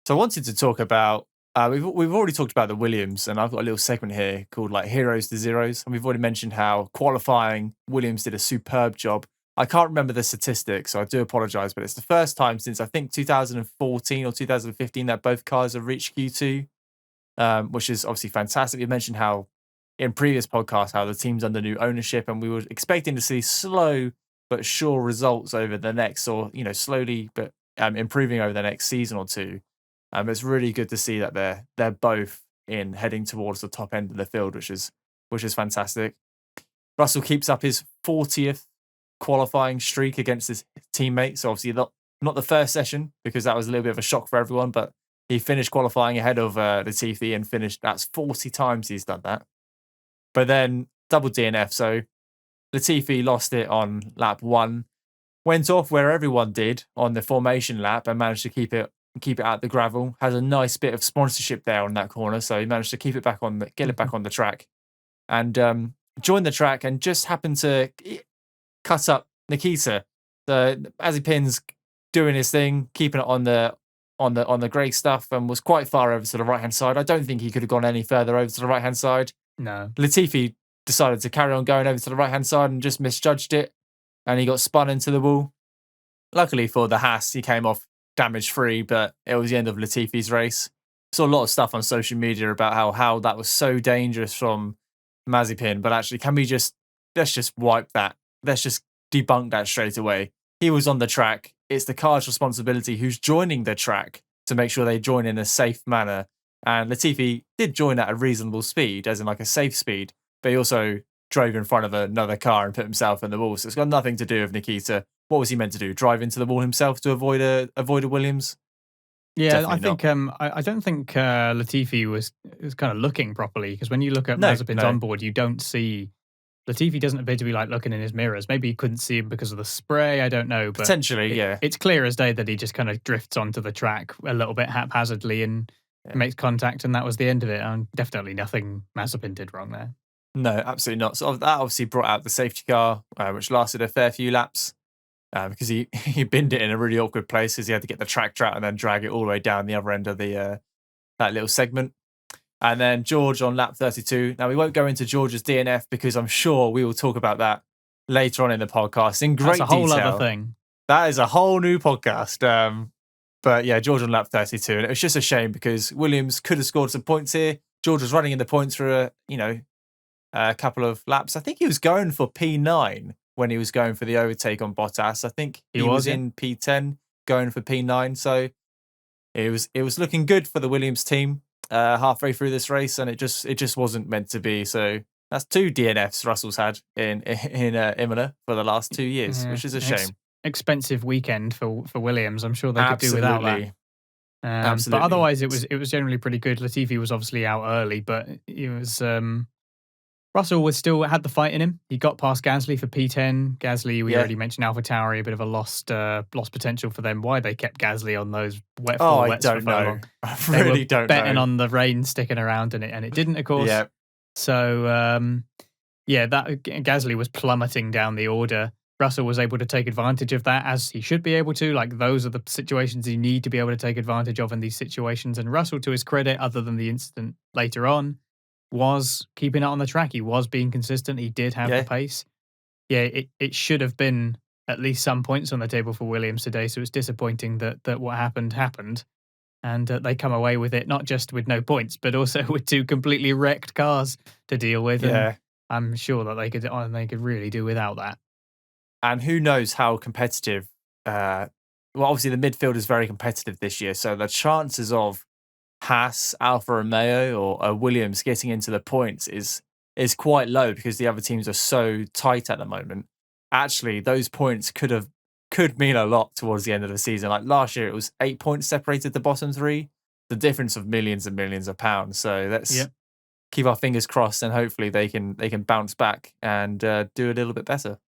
So I wanted to talk about, we've already talked about the Williams, and I've got a little segment here called like Heroes to Zeros. And we've already mentioned how qualifying Williams did a superb job. I can't remember the statistics, so I do apologize, but it's the first time since I think 2014 or 2015 that both cars have reached Q2, which is obviously fantastic. We mentioned how in previous podcasts how the team's under new ownership, and we were expecting to see slow but sure results over the next, or slowly but improving over the next season or two. It's really good to see that they're both in heading towards the top end of the field, which is fantastic. Russell keeps up his 40th qualifying streak against his teammates. So obviously not the first session, because that was a little bit of a shock for everyone, but he finished qualifying ahead of Latifi and finished. That's 40 times he's done that. But then double DNF. So Latifi lost it on lap 1, went off where everyone did on the formation lap and managed to keep it out the gravel. Has a nice bit of sponsorship there on that corner, so he managed to keep it back on get it back on the track, and joined the track and just happened to cut up Nikita. So Mazepin's doing his thing, keeping it on the grey stuff, and was quite far over to the right hand side. I don't think he could have gone any further over to the right hand side. No. Latifi decided to carry on going over to the right hand side and just misjudged it, and he got spun into the wall. Luckily for the Haas, he came off damage free, but it was the end of Latifi's race. Saw a lot of stuff on social media about how that was so dangerous from Mazepin, but actually, let's just wipe that. Let's just debunk that straight away. He was on the track. It's the car's responsibility who's joining the track to make sure they join in a safe manner. And Latifi did join at a reasonable speed, as in like a safe speed, but he also drove in front of another car and put himself in the wall. So it's got nothing to do with Nikita. What was he meant to do? Drive into the wall himself to avoid a Williams? Yeah, Definitely I think I don't think Latifi was kind of looking properly, because when you look at Mazepin's onboard, you don't see Latifi doesn't appear to be like looking in his mirrors. Maybe he couldn't see him because of the spray. I don't know, but potentially, yeah. It's clear as day that he just kind of drifts onto the track a little bit haphazardly and makes contact, and that was the end of it. And definitely nothing Mazepin did wrong there. No, absolutely not. So that obviously brought out the safety car, which lasted a fair few laps. Because he binned it in a really awkward place, because he had to get the tractor out and then drag it all the way down the other end of the that little segment. And then George on lap 32. Now, we won't go into George's DNF because I'm sure we will talk about that later on in the podcast in great detail. That's a whole other thing. That is a whole new podcast. But yeah, George on lap 32. And it was just a shame because Williams could have scored some points here. George was running in the points for a couple of laps. I think he was going for P9 when he was going for the overtake on Bottas. I think he was in P10 going for P9. So it was looking good for the Williams team halfway through this race, and it just wasn't meant to be. So that's 2 DNFs Russell's had in Imola for the last 2 years, which is a shame. Expensive weekend for Williams. I'm sure they could do without that. Absolutely. But otherwise, it was generally pretty good. Latifi was obviously out early, but it was Russell still had the fight in him. He got past Gasly for P10. Gasly, we already mentioned AlphaTauri, a bit of a lost potential for them. Why they kept Gasly on those wets I don't know. Long. I really don't know. Betting on the rain sticking around and it didn't, of course. Yeah. So that Gasly was plummeting down the order. Russell was able to take advantage of that, as he should be able to. Like, those are the situations you need to be able to take advantage of in these situations. And Russell, to his credit, other than the incident later on, was keeping it on the track. He was being consistent. He did have the pace. Yeah, it should have been at least some points on the table for Williams today. So it's disappointing that what happened. And they come away with it, not just with no points, but also with 2 completely wrecked cars to deal with. Yeah. And I'm sure that they could really do without that. And who knows how competitive. Obviously the midfield is very competitive this year. So the chances of Haas, Alfa Romeo, or Williams getting into the points is quite low, because the other teams are so tight at the moment. Actually, those points could mean a lot towards the end of the season. Like last year, it was 8 points separated the bottom 3, the difference of millions and millions of pounds. So let's keep our fingers crossed, and hopefully they can bounce back and do a little bit better.